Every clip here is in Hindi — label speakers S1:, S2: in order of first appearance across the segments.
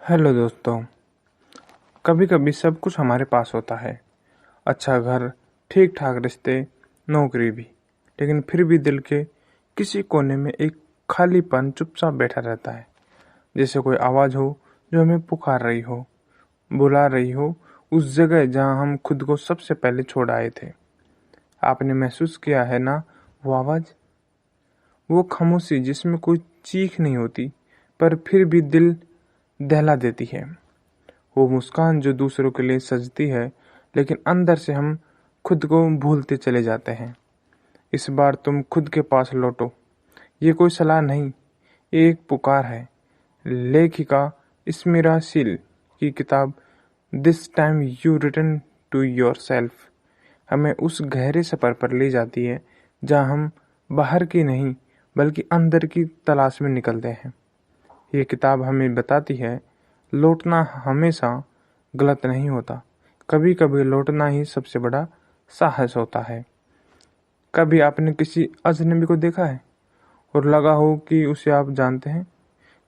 S1: हेलो दोस्तों। कभी कभी सब कुछ हमारे पास होता है। अच्छा घर, ठीक ठाक रिश्ते, नौकरी भी। लेकिन फिर भी दिल के किसी कोने में एक खालीपन चुपचाप बैठा रहता है। जैसे कोई आवाज़ हो जो हमें पुकार रही हो, बुला रही हो उस जगह जहां हम खुद को सबसे पहले छोड़ आए थे। आपने महसूस किया है ना वो आवाज़, वो खामोशी जिसमें कोई चीख नहीं होती पर फिर भी दिल दहला देती है। वो मुस्कान जो दूसरों के लिए सजती है लेकिन अंदर से हम खुद को भूलते चले जाते हैं। इस बार तुम खुद के पास लौटो। ये कोई सलाह नहीं, ये एक पुकार है। लेखिका स्मिरा शील की किताब this time you return to yourself हमें उस गहरे सफ़र पर ले जाती है जहाँ हम बाहर की नहीं बल्कि अंदर की तलाश में निकलते हैं। ये किताब हमें बताती है लौटना हमेशा गलत नहीं होता, कभी कभी लौटना ही सबसे बड़ा साहस होता है। कभी आपने किसी अजनबी को देखा है और लगा हो कि उसे आप जानते हैं?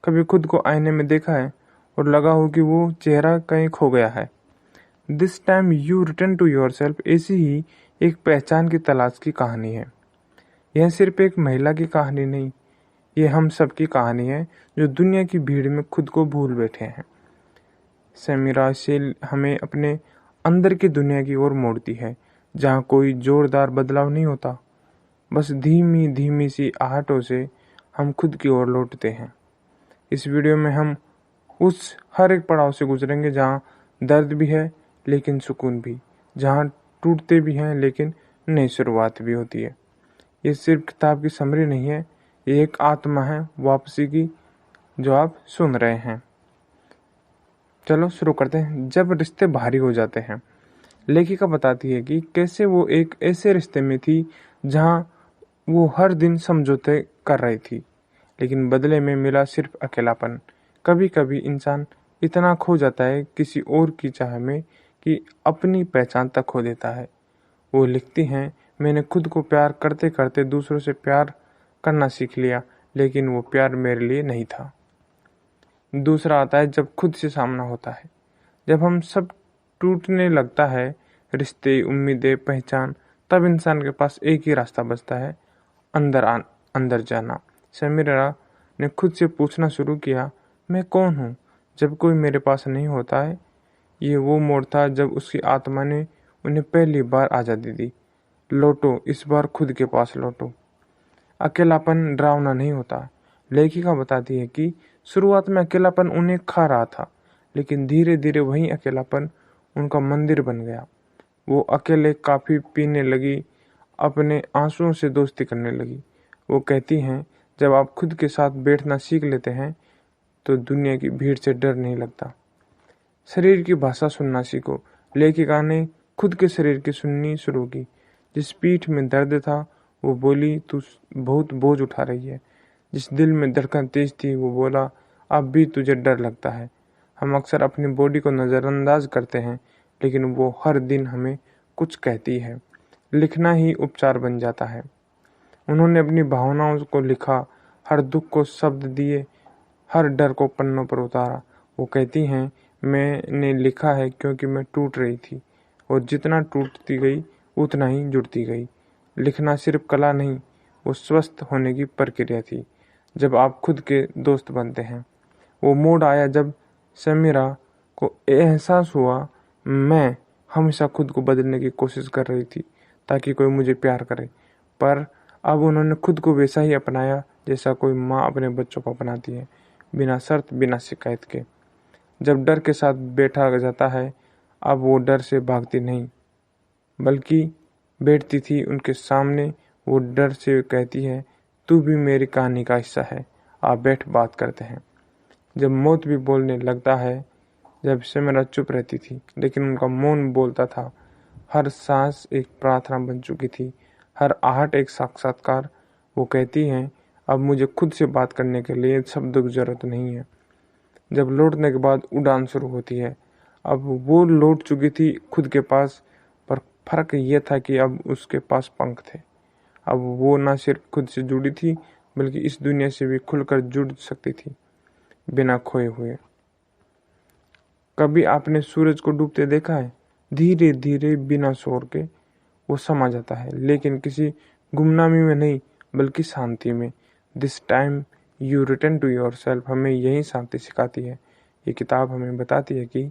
S1: कभी खुद को आईने में देखा है और लगा हो कि वो चेहरा कहीं खो गया है? This time you return to yourself ऐसी ही एक पहचान की तलाश की कहानी है। यह सिर्फ एक महिला की कहानी नहीं, ये हम सब की कहानी है जो दुनिया की भीड़ में खुद को भूल बैठे हैं। समीरा शील हमें अपने अंदर की दुनिया की ओर मोड़ती है जहाँ कोई जोरदार बदलाव नहीं होता, बस धीमी धीमी सी आहटों से हम खुद की ओर लौटते हैं। इस वीडियो में हम उस हर एक पड़ाव से गुजरेंगे जहाँ दर्द भी है लेकिन सुकून भी, जहाँ टूटते भी हैं लेकिन नई शुरुआत भी होती है। ये सिर्फ किताब की समरी नहीं है, ये एक आत्मा है वापसी की जो आप सुन रहे हैं। चलो शुरू करते हैं। जब रिश्ते भारी हो जाते हैं, लेखिका बताती है कि कैसे वो एक ऐसे रिश्ते में थी जहां वो हर दिन समझौते कर रही थी लेकिन बदले में मिला सिर्फ अकेलापन। कभी कभी इंसान इतना खो जाता है किसी और की चाह में कि अपनी पहचान तक खो देता है। वो लिखती हैं, मैंने खुद को प्यार करते करते दूसरों से प्यार करना सीख लिया लेकिन वो प्यार मेरे लिए नहीं था। दूसरा आता है जब खुद से सामना होता है। जब हम सब टूटने लगता है, रिश्ते, उम्मीदें, पहचान, तब इंसान के पास एक ही रास्ता बचता है, अंदर जाना। समीरा ने खुद से पूछना शुरू किया, मैं कौन हूँ जब कोई मेरे पास नहीं होता है। ये वो मोड़ था जब उसकी आत्मा ने उन्हें पहली बार आज़ादी दी। लौटो, इस बार खुद के पास लौटो। अकेलापन डरावना नहीं होता। लेखिका बताती है कि शुरुआत में अकेलापन उन्हें खा रहा था लेकिन धीरे धीरे वही अकेलापन उनका मंदिर बन गया। वो अकेले काफ़ी पीने लगी, अपने आंसुओं से दोस्ती करने लगी। वो कहती हैं, जब आप खुद के साथ बैठना सीख लेते हैं तो दुनिया की भीड़ से डर नहीं लगता। शरीर की भाषा सुनना सीखो। लेखिका ने खुद के शरीर की सुननी शुरू की। जिस पीठ में दर्द था वो बोली, तू बहुत बोझ उठा रही है। जिस दिल में धड़कन तेज थी वो बोला, अब भी तुझे डर लगता है। हम अक्सर अपनी बॉडी को नज़रअंदाज करते हैं लेकिन वो हर दिन हमें कुछ कहती है। लिखना ही उपचार बन जाता है। उन्होंने अपनी भावनाओं को लिखा, हर दुख को शब्द दिए, हर डर को पन्नों पर उतारा। वो कहती हैं, मैंने लिखा है क्योंकि मैं टूट रही थी और जितना टूटती गई उतना ही जुड़ती गई। लिखना सिर्फ कला नहीं, वो स्वस्थ होने की प्रक्रिया थी। जब आप खुद के दोस्त बनते हैं, वो मोड़ आया जब समीरा को एहसास हुआ, मैं हमेशा खुद को बदलने की कोशिश कर रही थी ताकि कोई मुझे प्यार करे, पर अब उन्होंने खुद को वैसा ही अपनाया जैसा कोई माँ अपने बच्चों को अपनाती है, बिना शर्त, बिना शिकायत के। जब डर के साथ बैठा जाता है, अब वो डर से भागती नहीं बल्कि बैठती थी उनके सामने। वो डर से कहती है, तू भी मेरी कहानी का हिस्सा है, आप बैठ बात करते हैं। जब मौत भी बोलने लगता है, जब समीरा चुप रहती थी लेकिन उनका मौन बोलता था। हर सांस एक प्रार्थना बन चुकी थी, हर आहट एक साक्षात्कार। वो कहती हैं, अब मुझे खुद से बात करने के लिए शब्दों की जरूरत नहीं है। जब लौटने के बाद उड़ान शुरू होती है। अब वो लौट चुकी थी खुद के पास, पर फर्क ये था कि अब उसके पास पंख थे। अब वो न सिर्फ खुद से जुड़ी थी बल्कि इस दुनिया से भी खुलकर जुड़ सकती थी, बिना खोए हुए। कभी आपने सूरज को डूबते देखा है? धीरे धीरे बिना शोर के वो समा जाता है, लेकिन किसी गुमनामी में नहीं, बल्कि शांति में। This time you return to yourself हमें यही शांति सिखाती है। ये किताब हमें बताती है कि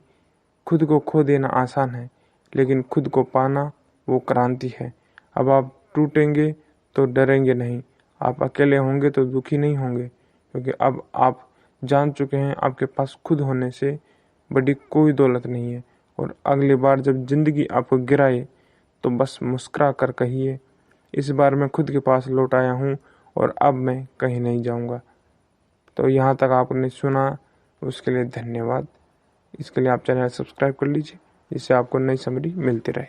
S1: खुद को खो देना आसान है, लेकिन खुद को पाना वो क्रांति है। अब आप टूटेंगे तो डरेंगे नहीं, आप अकेले होंगे तो दुखी नहीं होंगे, क्योंकि अब आप जान चुके हैं आपके पास खुद होने से बड़ी कोई दौलत नहीं है। और अगली बार जब जिंदगी आपको गिराए तो बस मुस्कुरा कर कहिए, इस बार मैं खुद के पास लौट आया हूँ और अब मैं कहीं नहीं जाऊँगा। तो यहाँ तक आपने सुना, उसके लिए धन्यवाद। इसके लिए आप चैनल सब्सक्राइब कर लीजिए, जिससे आपको नई समरी मिलती रहे।